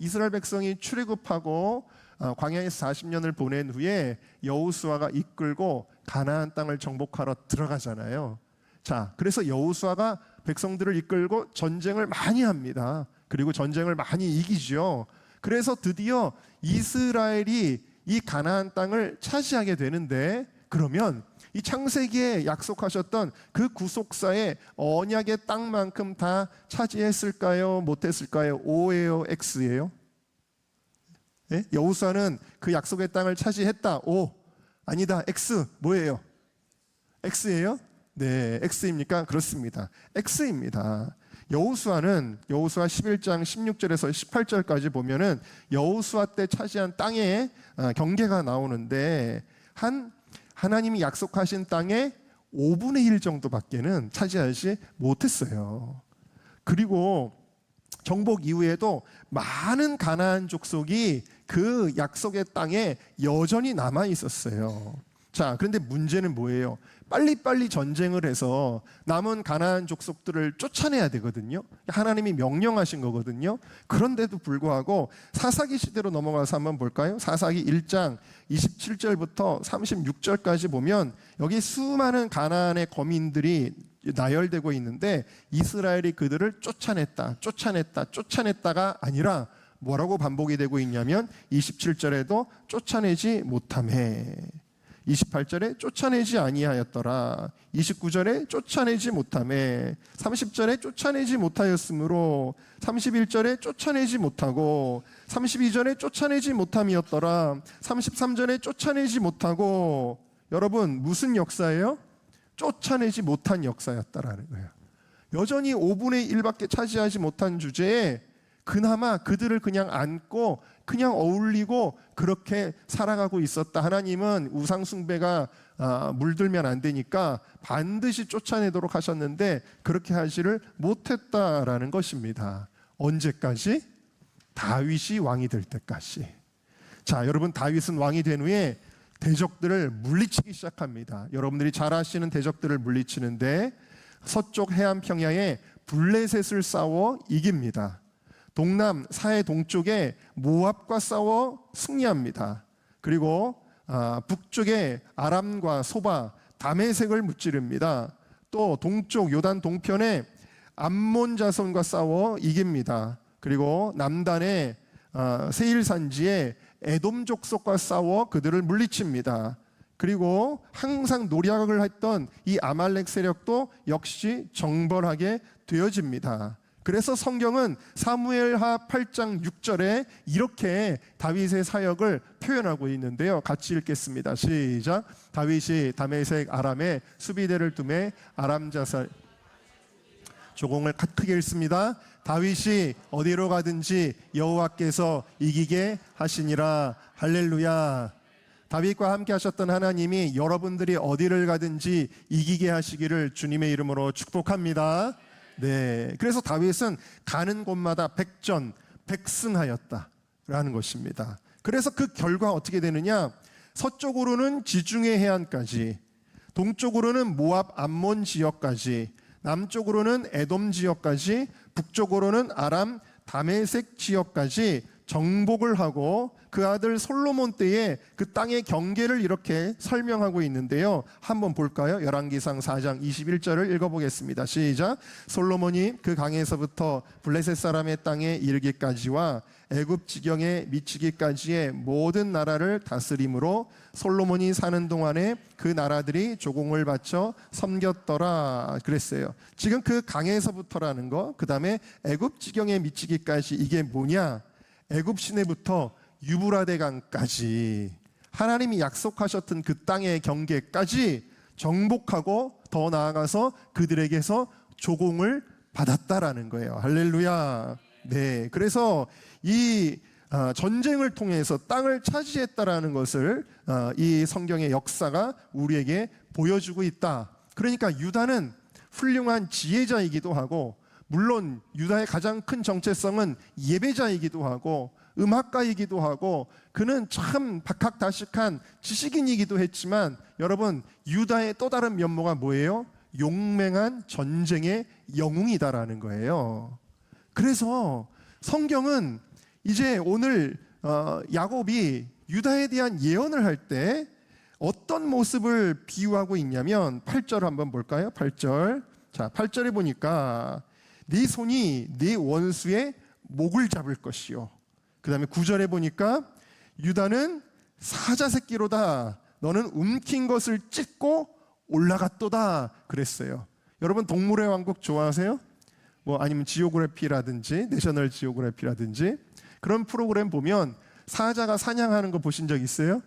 이스라엘 백성이 출애굽하고 광야에서 40년을 보낸 후에 여호수아가 이끌고 가나안 땅을 정복하러 들어가잖아요. 자, 그래서 여호수아가 백성들을 이끌고 전쟁을 많이 합니다. 그리고 전쟁을 많이 이기죠. 그래서 드디어 이스라엘이 이 가나안 땅을 차지하게 되는데, 그러면 이 창세기에 약속하셨던 그 구속사의 언약의 땅만큼 다 차지했을까요? 못했을까요? O예요? X예요? 네? 여호수아는 그 약속의 땅을 차지했다. O. 아니다. X. 뭐예요? X예요? 네, X입니까? 그렇습니다. X입니다. 여호수아 11장 16절에서 18절까지 보면은 여호수아 때 차지한 땅의 경계가 나오는데, 하나님이 약속하신 땅의 5분의 1 정도밖에는 차지하지 못했어요. 그리고 정복 이후에도 많은 가나안 족속이 그 약속의 땅에 여전히 남아 있었어요. 자, 그런데 문제는 뭐예요? 빨리빨리 전쟁을 해서 남은 가나안 족속들을 쫓아내야 되거든요. 하나님이 명령하신 거거든요. 그런데도 불구하고 사사기 시대로 넘어가서 한번 볼까요? 사사기 1장 27절부터 36절까지 보면 여기 수많은 가나안의 거민들이 나열되고 있는데, 이스라엘이 그들을 쫓아냈다가 아니라 뭐라고 반복이 되고 있냐면 27절에도 쫓아내지 못하매, 28절에 쫓아내지 아니하였더라, 29절에 쫓아내지 못하매, 30절에 쫓아내지 못하였으므로, 31절에 쫓아내지 못하고, 32절에 쫓아내지 못함이었더라, 33절에 쫓아내지 못하고. 여러분, 무슨 역사예요? 쫓아내지 못한 역사였다라는 거예요. 여전히 5분의 1밖에 차지하지 못한 주제에 그나마 그들을 그냥 안고 그냥 어울리고 그렇게 살아가고 있었다. 하나님은 우상숭배가 물들면 안 되니까 반드시 쫓아내도록 하셨는데 그렇게 하지를 못했다라는 것입니다. 언제까지? 다윗이 왕이 될 때까지. 자, 여러분, 다윗은 왕이 된 후에 대적들을 물리치기 시작합니다. 여러분들이 잘 아시는 대적들을 물리치는데, 서쪽 해안 평야에 블레셋을 싸워 이깁니다. 동남 사해 동쪽에 모압과 싸워 승리합니다. 그리고 북쪽에 아람과 소바, 다메섹을 무찌릅니다. 또 동쪽 요단 동편에 암몬 자손과 싸워 이깁니다. 그리고 남단에 세일 산지에 에돔 족속과 싸워 그들을 물리칩니다. 그리고 항상 노략을 했던 이 아말렉 세력도 역시 정벌하게 되어집니다. 그래서 성경은 사무엘하 8장 6절에 이렇게 다윗의 사역을 표현하고 있는데요. 같이 읽겠습니다. 시작. 다윗이 다메섹 아람에 수비대를 두매 아람 자살. 조공을 크게 읽습니다. 다윗이 어디로 가든지 여호와께서 이기게 하시니라. 할렐루야. 다윗과 함께 하셨던 하나님이 여러분들이 어디를 가든지 이기게 하시기를 주님의 이름으로 축복합니다. 네, 그래서 다윗은 가는 곳마다 백전 백승하였다라는 것입니다. 그래서 그 결과 어떻게 되느냐? 서쪽으로는 지중해 해안까지, 동쪽으로는 모압 암몬 지역까지, 남쪽으로는 에돔 지역까지, 북쪽으로는 아람 다메섹 지역까지 정복을 하고 그 아들 솔로몬 때에 그 땅의 경계를 이렇게 설명하고 있는데요. 한번 볼까요? 열왕기상 4장 21절을 읽어보겠습니다. 시작. 솔로몬이 그 강에서부터 블레셋 사람의 땅에 이르기까지와 애굽 지경에 미치기까지의 모든 나라를 다스림으로 솔로몬이 사는 동안에 그 나라들이 조공을 바쳐 섬겼더라 그랬어요. 지금 그 강에서부터라는 거, 그 다음에 애굽 지경에 미치기까지, 이게 뭐냐? 애굽 시내부터 유브라데 강까지 하나님이 약속하셨던 그 땅의 경계까지 정복하고 더 나아가서 그들에게서 조공을 받았다라는 거예요. 할렐루야. 네, 그래서 이 전쟁을 통해서 땅을 차지했다라는 것을 이 성경의 역사가 우리에게 보여주고 있다. 그러니까 유다는 훌륭한 지혜자이기도 하고, 물론 유다의 가장 큰 정체성은 예배자이기도 하고 음악가이기도 하고 그는 참 박학다식한 지식인이기도 했지만, 여러분, 유다의 또 다른 면모가 뭐예요? 용맹한 전쟁의 영웅이다라는 거예요. 그래서 성경은 이제 오늘 야곱이 유다에 대한 예언을 할 때 어떤 모습을 비유하고 있냐면 8절 한번 볼까요? 8절. 자, 8절에 보니까 네 손이 네 원수의 목을 잡을 것이요. 그 다음에 9절에 보니까 유다는 사자 새끼로다. 너는 움킨 것을 찢고 올라갔도다. 그랬어요. 여러분 동물의 왕국 좋아하세요? 뭐 아니면 지오그래피라든지 내셔널 지오그래피라든지 그런 프로그램 보면 사자가 사냥하는 거 보신 적 있어요?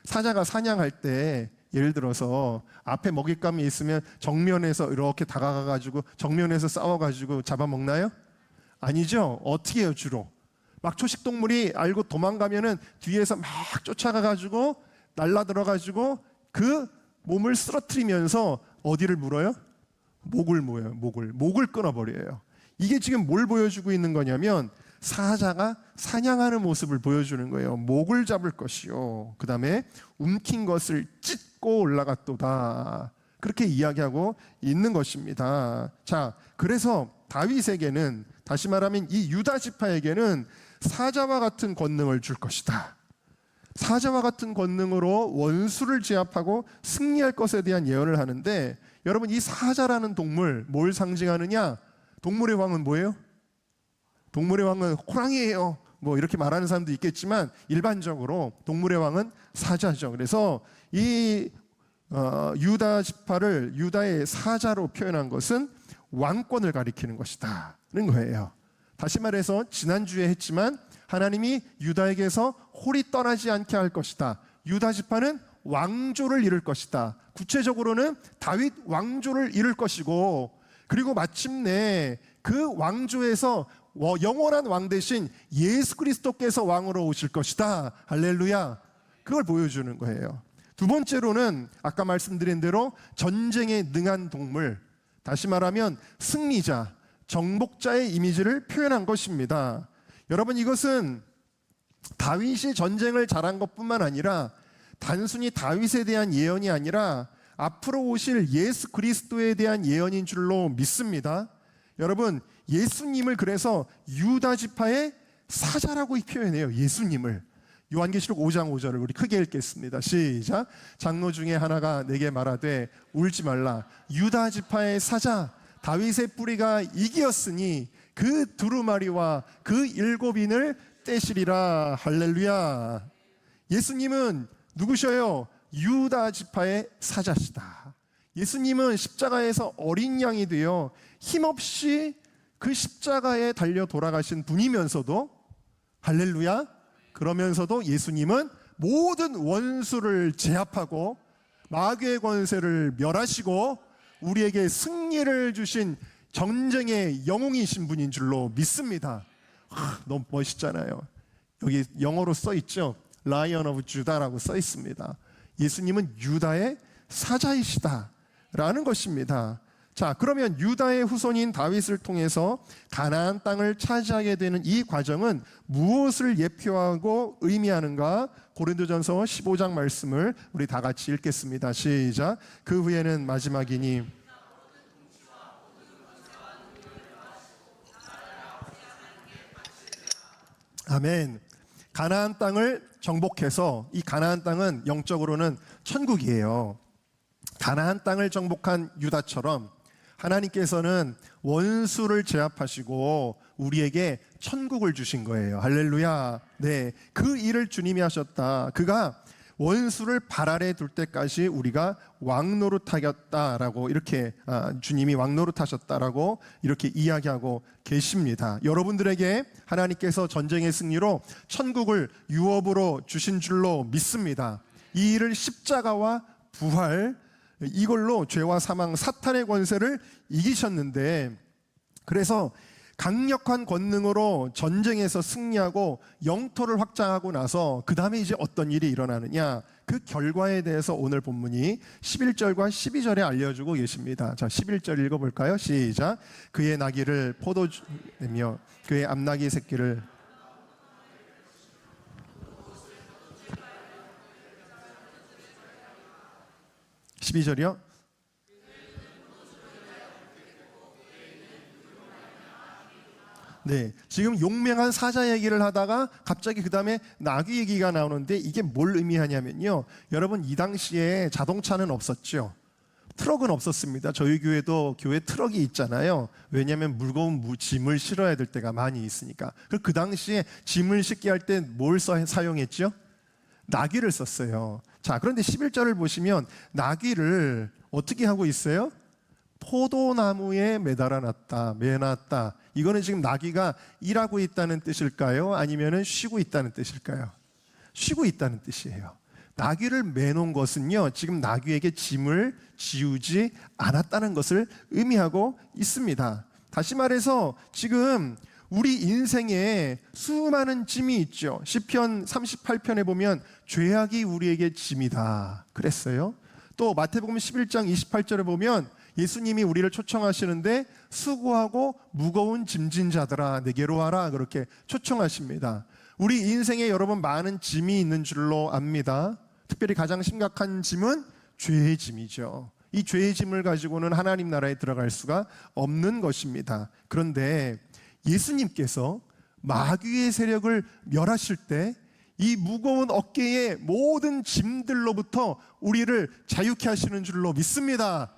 사자가 사냥할 때 예를 들어서 앞에 먹잇감이 있으면 정면에서 이렇게 다가가가지고 정면에서 싸워가지고 잡아먹나요? 아니죠. 어떻게 해요 주로? 막 초식동물이 알고 도망가면은 뒤에서 막 쫓아가가지고 날라들어가지고 그 몸을 쓰러뜨리면서 어디를 물어요? 목을 물어요. 목을 끊어버려요. 이게 지금 뭘 보여주고 있는 거냐면 사자가 사냥하는 모습을 보여주는 거예요. 목을 잡을 것이요. 그 다음에 움킨 것을 찢고 올라갔도다. 그렇게 이야기하고 있는 것입니다. 자, 그래서 다윗에게는 다시 말하면 이 유다 지파에게는 사자와 같은 권능을 줄 것이다. 사자와 같은 권능으로 원수를 제압하고 승리할 것에 대한 예언을 하는데 여러분 이 사자라는 동물 뭘 상징하느냐? 동물의 왕은 뭐예요? 동물의 왕은 호랑이에요. 뭐 이렇게 말하는 사람도 있겠지만 일반적으로 동물의 왕은 사자죠. 그래서 이 유다 지파를 유다의 사자로 표현한 것은 왕권을 가리키는 것이다는 거예요. 다시 말해서 지난주에 했지만 하나님이 유다에게서 홀이 떠나지 않게 할 것이다. 유다 지파는 왕조를 이룰 것이다. 구체적으로는 다윗 왕조를 이룰 것이고 그리고 마침내 그 왕조에서 영원한 왕 대신 예수 그리스도께서 왕으로 오실 것이다. 할렐루야. 그걸 보여주는 거예요. 두 번째로는 아까 말씀드린 대로 전쟁에 능한 동물, 다시 말하면 승리자, 정복자의 이미지를 표현한 것입니다. 여러분 이것은 다윗이 전쟁을 잘한 것뿐만 아니라 단순히 다윗에 대한 예언이 아니라 앞으로 오실 예수 그리스도에 대한 예언인 줄로 믿습니다. 여러분 예수님을 그래서 유다 지파의 사자라고 표현해요. 예수님을. 요한계시록 5장 5절을 우리 크게 읽겠습니다. 시작. 장로 중에 하나가 내게 말하되 울지 말라. 유다 지파의 사자 다윗의 뿌리가 이기었으니 그 두루마리와 그 일곱인을 떼시리라. 할렐루야. 예수님은 누구셔요? 유다 지파의 사자시다. 예수님은 십자가에서 어린 양이 되어 힘없이 그 십자가에 달려 돌아가신 분이면서도 할렐루야. 그러면서도 예수님은 모든 원수를 제압하고 마귀의 권세를 멸하시고 우리에게 승리를 주신 전쟁의 영웅이신 분인 줄로 믿습니다. 너무 멋있잖아요. 여기 영어로 써 있죠. Lion of Judah라고 써 있습니다. 예수님은 유다의 사자이시다라는 것입니다. 자, 그러면 유다의 후손인 다윗을 통해서 가나안 땅을 차지하게 되는 이 과정은 무엇을 예표하고 의미하는가? 고린도전서 15장 말씀을 우리 다 같이 읽겠습니다. 시작. 그 후에는 마지막이니 아멘. 가나안 땅을 정복해서 이 가나안 땅은 영적으로는 천국이에요. 가나안 땅을 정복한 유다처럼 하나님께서는 원수를 제압하시고 우리에게 천국을 주신 거예요. 할렐루야. 네, 그 일을 주님이 하셨다. 그가 원수를 발 아래 둘 때까지 우리가 왕노릇하겠다라고 이렇게 주님이 왕노릇하셨다라고 이렇게 이야기하고 계십니다. 여러분들에게 하나님께서 전쟁의 승리로 천국을 유업으로 주신 줄로 믿습니다. 이 일을 십자가와 부활 이걸로 죄와 사망 사탄의 권세를 이기셨는데 그래서 강력한 권능으로 전쟁에서 승리하고 영토를 확장하고 나서 그 다음에 이제 어떤 일이 일어나느냐 그 결과에 대해서 오늘 본문이 11절과 12절에 알려주고 계십니다. 자, 11절 읽어볼까요? 시작. 그의 나귀를 포도주며 그의 암나귀 새끼를 12절이요? 네, 지금 용맹한 사자 얘기를 하다가 갑자기 그 다음에 나귀 얘기가 나오는데 이게 뭘 의미하냐면요, 여러분 이 당시에 자동차는 없었죠. 트럭은 없었습니다. 저희 교회도 교회 트럭이 있잖아요. 왜냐하면 무거운 짐을 실어야 될 때가 많이 있으니까. 그 당시에 짐을 싣게 할 때 뭘 사용했죠? 나귀를 썼어요. 자, 그런데 11절을 보시면 나귀를 어떻게 하고 있어요? 포도나무에 매놨다. 이거는 지금 나귀가 일하고 있다는 뜻일까요? 아니면은 쉬고 있다는 뜻일까요? 쉬고 있다는 뜻이에요. 나귀를 매놓은 것은요, 지금 나귀에게 짐을 지우지 않았다는 것을 의미하고 있습니다. 다시 말해서 지금 우리 인생에 수많은 짐이 있죠. 시편 38편에 보면 죄악이 우리에게 짐이다 그랬어요. 또 마태복음 11장 28절에 보면 예수님이 우리를 초청하시는데 수고하고 무거운 짐진 자들아 내게로 와라 그렇게 초청하십니다. 우리 인생에 여러분 많은 짐이 있는 줄로 압니다. 특별히 가장 심각한 짐은 죄의 짐이죠. 이 죄의 짐을 가지고는 하나님 나라에 들어갈 수가 없는 것입니다. 그런데 예수님께서 마귀의 세력을 멸하실 때 이 무거운 어깨의 모든 짐들로부터 우리를 자유케 하시는 줄로 믿습니다.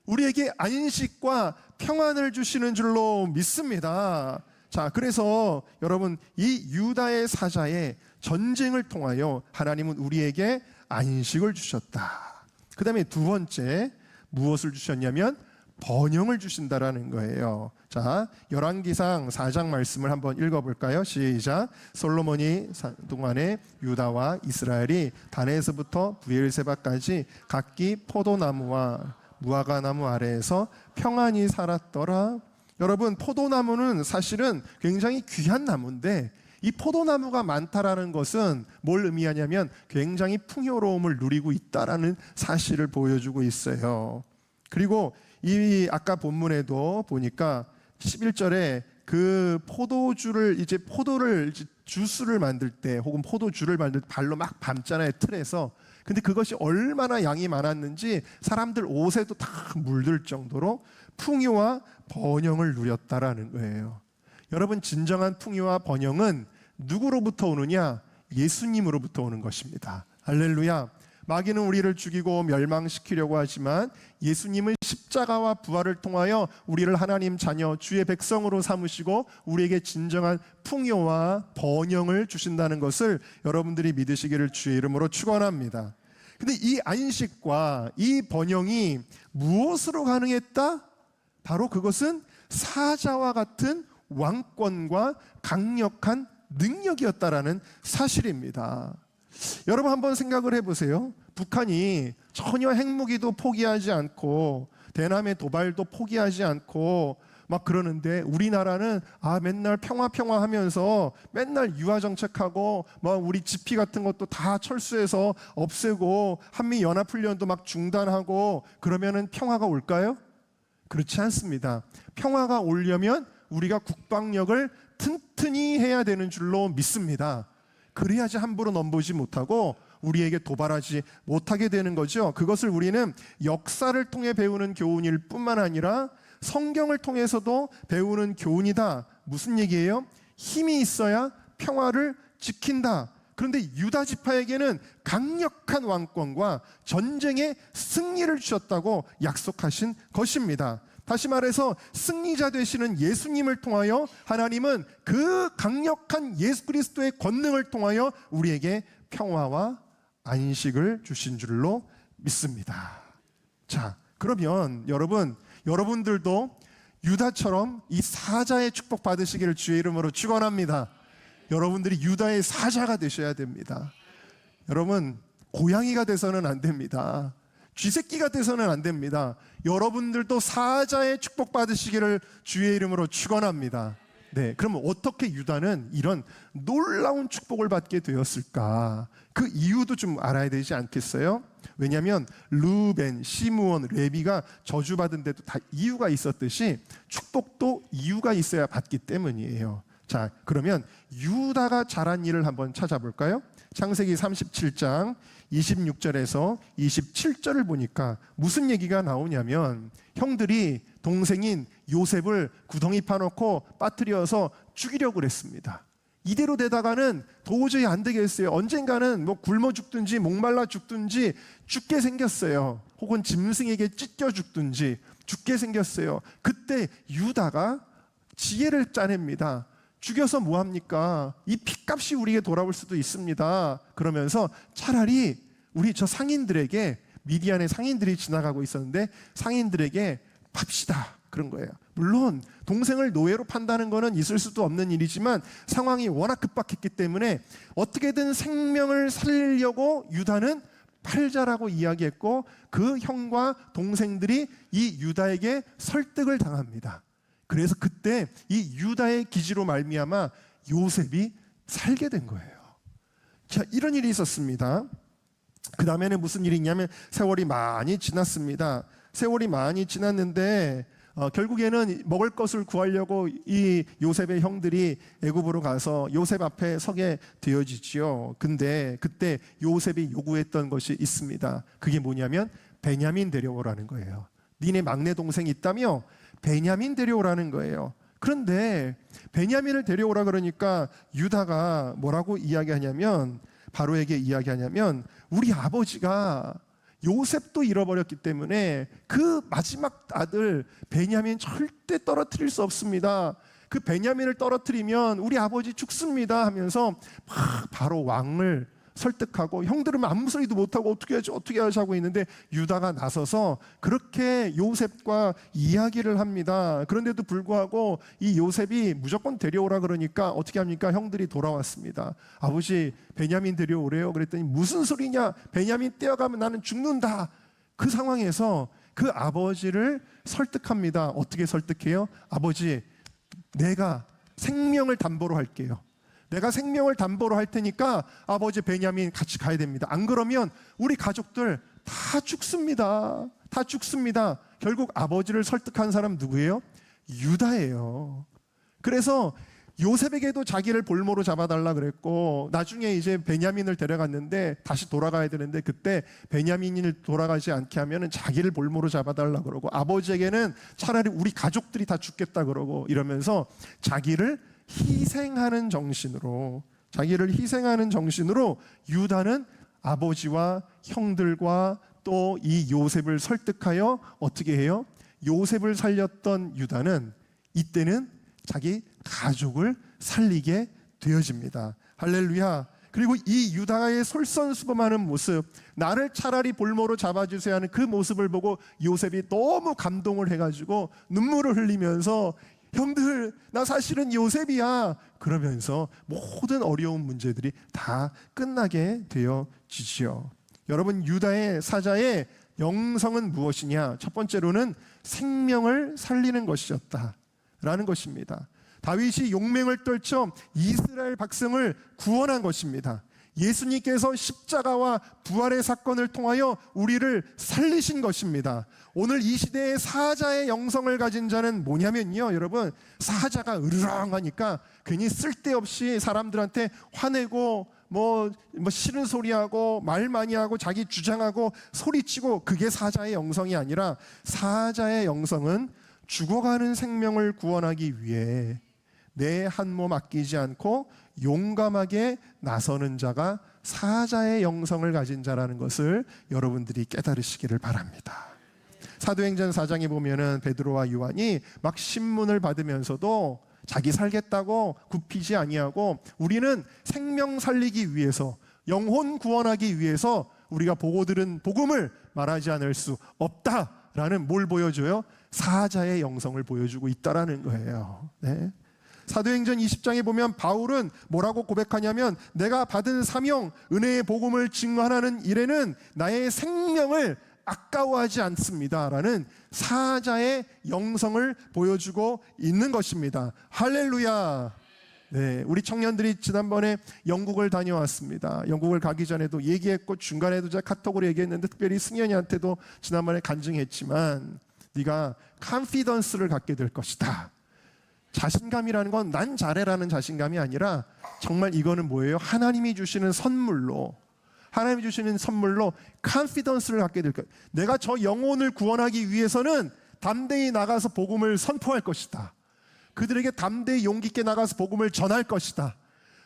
우리에게 안식과 평안을 주시는 줄로 믿습니다. 자, 그래서 여러분 이 유다의 사자의 전쟁을 통하여 하나님은 우리에게 안식을 주셨다. 그 다음에 두 번째 무엇을 주셨냐면 번영을 주신다라는 거예요. 자, 열왕기상 4장 말씀을 한번 읽어볼까요? 시작. 솔로몬이 동안에 유다와 이스라엘이 단에서부터 브엘세바까지 각기 포도나무와 무화과나무 아래에서 평안히 살았더라. 여러분, 포도나무는 사실은 굉장히 귀한 나무인데 이 포도나무가 많다라는 것은 뭘 의미하냐면 굉장히 풍요로움을 누리고 있다라는 사실을 보여주고 있어요. 그리고 이 아까 본문에도 보니까 11절에 그 포도주를 포도를 주스를 만들 때 혹은 포도주를 만들 때 발로 막 밟잖아요, 틀에서. 근데 그것이 얼마나 양이 많았는지 사람들 옷에도 다 물들 정도로 풍요와 번영을 누렸다라는 거예요. 여러분, 진정한 풍요와 번영은 누구로부터 오느냐? 예수님으로부터 오는 것입니다. 할렐루야. 마귀는 우리를 죽이고 멸망시키려고 하지만 예수님은 십자가와 부활을 통하여 우리를 하나님 자녀 주의 백성으로 삼으시고 우리에게 진정한 풍요와 번영을 주신다는 것을 여러분들이 믿으시기를 주의 이름으로 축원합니다. 근데 이 안식과 이 번영이 무엇으로 가능했다? 바로 그것은 사자와 같은 왕권과 강력한 능력이었다라는 사실입니다. 여러분 한번 생각을 해보세요. 북한이 전혀 핵무기도 포기하지 않고 대남의 도발도 포기하지 않고 막 그러는데 우리나라는 맨날 평화 하면서 맨날 유화 정책하고 막 우리 지피 같은 것도 다 철수해서 없애고 한미 연합 훈련도 막 중단하고 그러면은 평화가 올까요? 그렇지 않습니다. 평화가 오려면 우리가 국방력을 튼튼히 해야 되는 줄로 믿습니다. 그래야지 함부로 넘보지 못하고 우리에게 도발하지 못하게 되는 거죠. 그것을 우리는 역사를 통해 배우는 교훈일 뿐만 아니라 성경을 통해서도 배우는 교훈이다. 무슨 얘기예요? 힘이 있어야 평화를 지킨다. 그런데 유다 지파에게는 강력한 왕권과 전쟁의 승리를 주셨다고 약속하신 것입니다. 다시 말해서 승리자 되시는 예수님을 통하여 하나님은 그 강력한 예수 그리스도의 권능을 통하여 우리에게 평화와 안식을 주신 줄로 믿습니다. 자, 그러면 여러분들도 유다처럼 이 사자의 축복 받으시기를 주의 이름으로 축원합니다. 여러분들이 유다의 사자가 되셔야 됩니다. 여러분, 고양이가 돼서는 안 됩니다. 쥐새끼가 돼서는 안 됩니다. 여러분들도 사자의 축복 받으시기를 주의 이름으로 축원합니다. 네, 그러면 어떻게 유다는 이런 놀라운 축복을 받게 되었을까? 그 이유도 좀 알아야 되지 않겠어요? 왜냐하면 르벤, 시므온, 레비가 저주받은 데도 다 이유가 있었듯이 축복도 이유가 있어야 받기 때문이에요. 자, 그러면 유다가 잘한 일을 한번 찾아볼까요? 창세기 37장 26절에서 27절을 보니까 무슨 얘기가 나오냐면 형들이 동생인 요셉을 구덩이 파놓고 빠뜨려서 죽이려고 그랬습니다. 이대로 되다가는 도저히 안 되겠어요. 언젠가는 뭐 굶어 죽든지 목말라 죽든지 죽게 생겼어요. 혹은 짐승에게 찢겨 죽든지 죽게 생겼어요. 그때 유다가 지혜를 짜냅니다. 죽여서 뭐합니까? 이 핏값이 우리에게 돌아올 수도 있습니다. 그러면서 차라리 우리 저 상인들에게, 미디안의 상인들이 지나가고 있었는데 상인들에게 팝시다, 그런 거예요. 물론 동생을 노예로 판다는 것은 있을 수도 없는 일이지만 상황이 워낙 급박했기 때문에 어떻게든 생명을 살리려고 유다는 팔자라고 이야기했고, 그 형과 동생들이 이 유다에게 설득을 당합니다. 그래서 그때 이 유다의 기지로 말미암아 요셉이 살게 된 거예요. 자, 이런 일이 있었습니다. 그 다음에는 무슨 일이 있냐면 세월이 많이 지났습니다. 세월이 많이 지났는데 결국에는 먹을 것을 구하려고 이 요셉의 형들이 애굽으로 가서 요셉 앞에 서게 되어지지요. 근데 그때 요셉이 요구했던 것이 있습니다. 그게 뭐냐면 베냐민 데려오라는 거예요. 니네 막내 동생이 있다며? 베냐민 데려오라는 거예요. 그런데 베냐민을 데려오라 그러니까 유다가 뭐라고 이야기하냐면, 바로에게 이야기하냐면, 우리 아버지가 요셉도 잃어버렸기 때문에 그 마지막 아들 베냐민 절대 떨어뜨릴 수 없습니다. 그 베냐민을 떨어뜨리면 우리 아버지 죽습니다 하면서 막 바로 왕을 설득하고, 형들은 아무 소리도 못하고 어떻게 하자고 있는데 유다가 나서서 그렇게 요셉과 이야기를 합니다. 그런데도 불구하고 이 요셉이 무조건 데려오라 그러니까 어떻게 합니까? 형들이 돌아왔습니다. 아버지 베냐민 데려오래요. 그랬더니 무슨 소리냐, 베냐민 떼어가면 나는 죽는다. 그 상황에서 그 아버지를 설득합니다. 어떻게 설득해요? 아버지, 내가 생명을 담보로 할게요. 내가 생명을 담보로 할 테니까 아버지 베냐민 같이 가야 됩니다. 안 그러면 우리 가족들 다 죽습니다. 다 죽습니다. 결국 아버지를 설득한 사람 누구예요? 유다예요. 그래서 요셉에게도 자기를 볼모로 잡아달라 그랬고, 나중에 이제 베냐민을 데려갔는데 다시 돌아가야 되는데 그때 베냐민을 돌아가지 않게 하면 자기를 볼모로 잡아달라 그러고, 아버지에게는 차라리 우리 가족들이 다 죽겠다 그러고, 이러면서 자기를 희생하는 정신으로 유다는 아버지와 형들과 또 이 요셉을 설득하여 어떻게 해요? 요셉을 살렸던 유다는 이때는 자기 가족을 살리게 되어집니다. 할렐루야. 그리고 이 유다의 솔선수범하는 모습, 나를 차라리 볼모로 잡아주세요 하는 그 모습을 보고 요셉이 너무 감동을 해가지고 눈물을 흘리면서, 형들, 나 사실은 요셉이야, 그러면서 모든 어려운 문제들이 다 끝나게 되어지지요. 여러분, 유다의 사자의 영성은 무엇이냐? 첫 번째로는 생명을 살리는 것이었다라는 것입니다. 다윗이 용맹을 떨쳐 이스라엘 백성을 구원한 것입니다. 예수님께서 십자가와 부활의 사건을 통하여 우리를 살리신 것입니다. 오늘 이 시대의 사자의 영성을 가진 자는 뭐냐면요, 여러분, 사자가 으르렁하니까 괜히 쓸데없이 사람들한테 화내고 뭐 싫은 소리하고 말 많이 하고 자기 주장하고 소리치고, 그게 사자의 영성이 아니라 사자의 영성은 죽어가는 생명을 구원하기 위해 내 한 몸 아끼지 않고 용감하게 나서는 자가 사자의 영성을 가진 자라는 것을 여러분들이 깨달으시기를 바랍니다. 사도행전 4장에 보면은 베드로와 요한이 막 신문을 받으면서도 자기 살겠다고 굽히지 아니하고, 우리는 생명 살리기 위해서, 영혼 구원하기 위해서 우리가 보고 들은 복음을 말하지 않을 수 없다라는 뭘 보여줘요? 사자의 영성을 보여주고 있다라는 거예요. 네. 사도행전 20장에 보면 바울은 뭐라고 고백하냐면, 내가 받은 사명, 은혜의 복음을 증거하는 일에는 나의 생명을 아까워하지 않습니다 라는 사자의 영성을 보여주고 있는 것입니다. 할렐루야. 네, 우리 청년들이 지난번에 영국을 다녀왔습니다. 영국을 가기 전에도 얘기했고 중간에도 제가 카톡으로 얘기했는데, 특별히 승현이한테도 지난번에 간증했지만, 네가 컨피던스를 갖게 될 것이다. 자신감이라는 건 난 잘해라는 자신감이 아니라 정말 이거는 뭐예요? 하나님이 주시는 선물로, 하나님이 주시는 선물로 컨피던스를 갖게 될 거예요. 내가 저 영혼을 구원하기 위해서는 담대히 나가서 복음을 선포할 것이다. 그들에게 담대히 용기 있게 나가서 복음을 전할 것이다.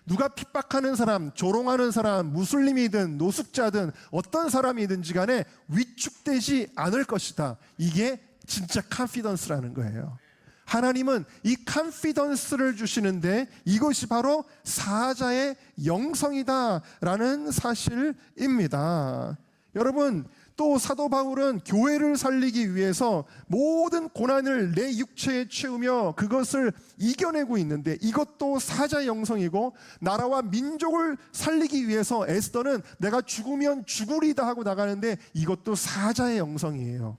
누가 핍박하는 사람, 조롱하는 사람, 무슬림이든 노숙자든 어떤 사람이든지 간에 위축되지 않을 것이다. 이게 진짜 컨피던스라는 거예요. 하나님은 이 컨피던스를 주시는데 이것이 바로 사자의 영성이다라는 사실입니다. 여러분, 또 사도 바울은 교회를 살리기 위해서 모든 고난을 내 육체에 채우며 그것을 이겨내고 있는데 이것도 사자의 영성이고, 나라와 민족을 살리기 위해서 에스더는 내가 죽으면 죽으리다 하고 나가는데 이것도 사자의 영성이에요.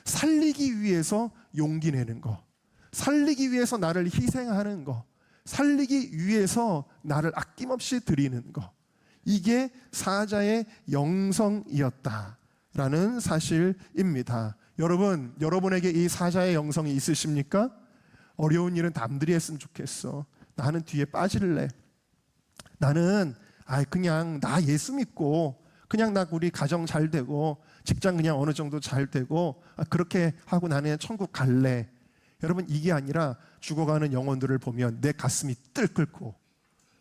살리기 위해서 용기 내는 거, 살리기 위해서 나를 희생하는 거, 살리기 위해서 나를 아낌없이 드리는 거, 이게 사자의 영성이었다라는 사실입니다. 여러분, 여러분에게 이 사자의 영성이 있으십니까? 어려운 일은 남들이 했으면 좋겠어. 나는 뒤에 빠질래. 나는 그냥 나 예수 믿고 그냥 나 우리 가정 잘 되고 직장 그냥 어느 정도 잘 되고 그렇게 하고 나는 천국 갈래. 여러분, 이게 아니라 죽어가는 영혼들을 보면 내 가슴이 뜰 끓고,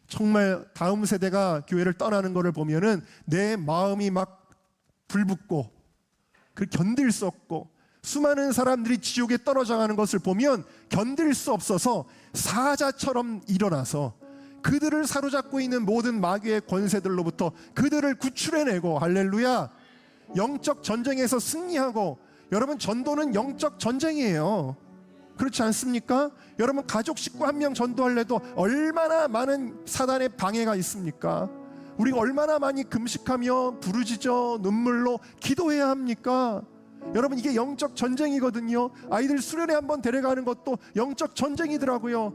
정말 다음 세대가 교회를 떠나는 것을 보면은 내 마음이 막 불붙고 견딜 수 없고, 수많은 사람들이 지옥에 떨어져 가는 것을 보면 견딜 수 없어서 사자처럼 일어나서 그들을 사로잡고 있는 모든 마귀의 권세들로부터 그들을 구출해내고, 할렐루야, 영적 전쟁에서 승리하고. 여러분, 전도는 영적 전쟁이에요. 그렇지 않습니까? 여러분, 가족 식구 한 명 전도할래도 얼마나 많은 사단의 방해가 있습니까? 우리가 얼마나 많이 금식하며 부르짖어 눈물로 기도해야 합니까? 여러분, 이게 영적 전쟁이거든요. 아이들 수련회 한번 데려가는 것도 영적 전쟁이더라고요.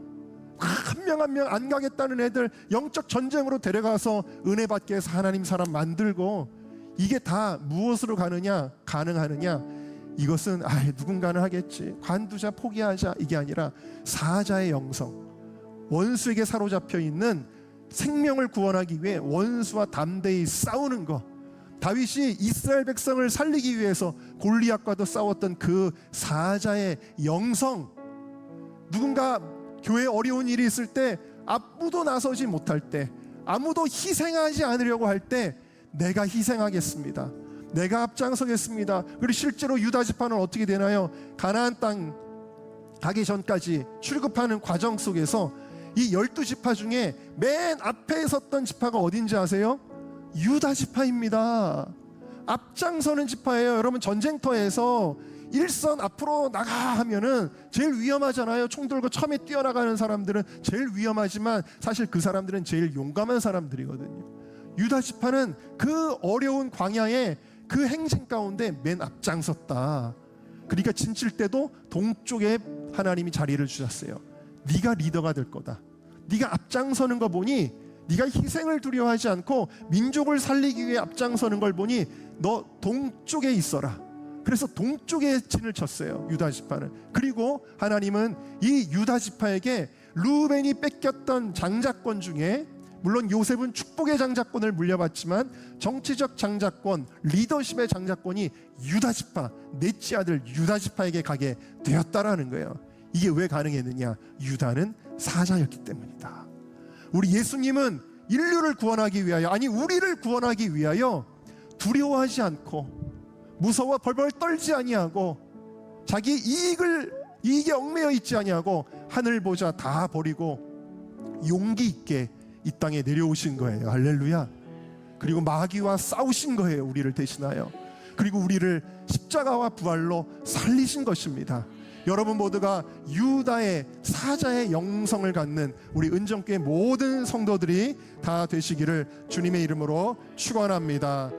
한 명 한 명 안 가겠다는 애들 영적 전쟁으로 데려가서 은혜 받게 해서 하나님 사람 만들고, 이게 다 무엇으로 가능하느냐? 이것은 누군가는 하겠지, 관두자, 포기하자, 이게 아니라 사자의 영성, 원수에게 사로잡혀 있는 생명을 구원하기 위해 원수와 담대히 싸우는 것. 다윗이 이스라엘 백성을 살리기 위해서 골리앗과도 싸웠던 그 사자의 영성. 누군가 교회에 어려운 일이 있을 때, 아무도 나서지 못할 때, 아무도 희생하지 않으려고 할 때 내가 희생하겠습니다, 내가 앞장서겠습니다. 그리고 실제로 유다 지파는 어떻게 되나요? 가나안 땅 가기 전까지 출급하는 과정 속에서 이 12지파 중에 맨 앞에 섰던 지파가 어딘지 아세요? 유다 지파입니다. 앞장서는 지파예요. 여러분, 전쟁터에서 일선 앞으로 나가 하면은 제일 위험하잖아요. 총 들고 처음에 뛰어나가는 사람들은 제일 위험하지만 사실 그 사람들은 제일 용감한 사람들이거든요. 유다 지파는 그 어려운 광야에 그 행진 가운데 맨 앞장섰다. 그러니까 진칠 때도 동쪽에 하나님이 자리를 주셨어요. 네가 리더가 될 거다. 네가 앞장서는 거 보니, 네가 희생을 두려워하지 않고 민족을 살리기 위해 앞장서는 걸 보니 너 동쪽에 있어라. 그래서 동쪽에 진을 쳤어요, 유다 지파는. 그리고 하나님은 이 유다 지파에게 루벤이 뺏겼던 장자권 중에, 물론 요셉은 축복의 장자권을 물려받지만 정치적 장자권, 리더십의 장자권이 유다 지파, 넷째 아들 유다 지파에게 가게 되었다라는 거예요. 이게 왜 가능했느냐? 유다는 사자였기 때문이다. 우리 예수님은 인류를 구원하기 위하여, 우리를 구원하기 위하여 두려워하지 않고 무서워 벌벌 떨지 아니하고 자기 이익에 얽매여 있지 아니하고 하늘 보자 다 버리고 용기 있게 이 땅에 내려오신 거예요. 할렐루야. 그리고 마귀와 싸우신 거예요, 우리를 대신하여. 그리고 우리를 십자가와 부활로 살리신 것입니다. 여러분 모두가 유다의 사자의 영성을 갖는 우리 은정교회 모든 성도들이 다 되시기를 주님의 이름으로 축원합니다.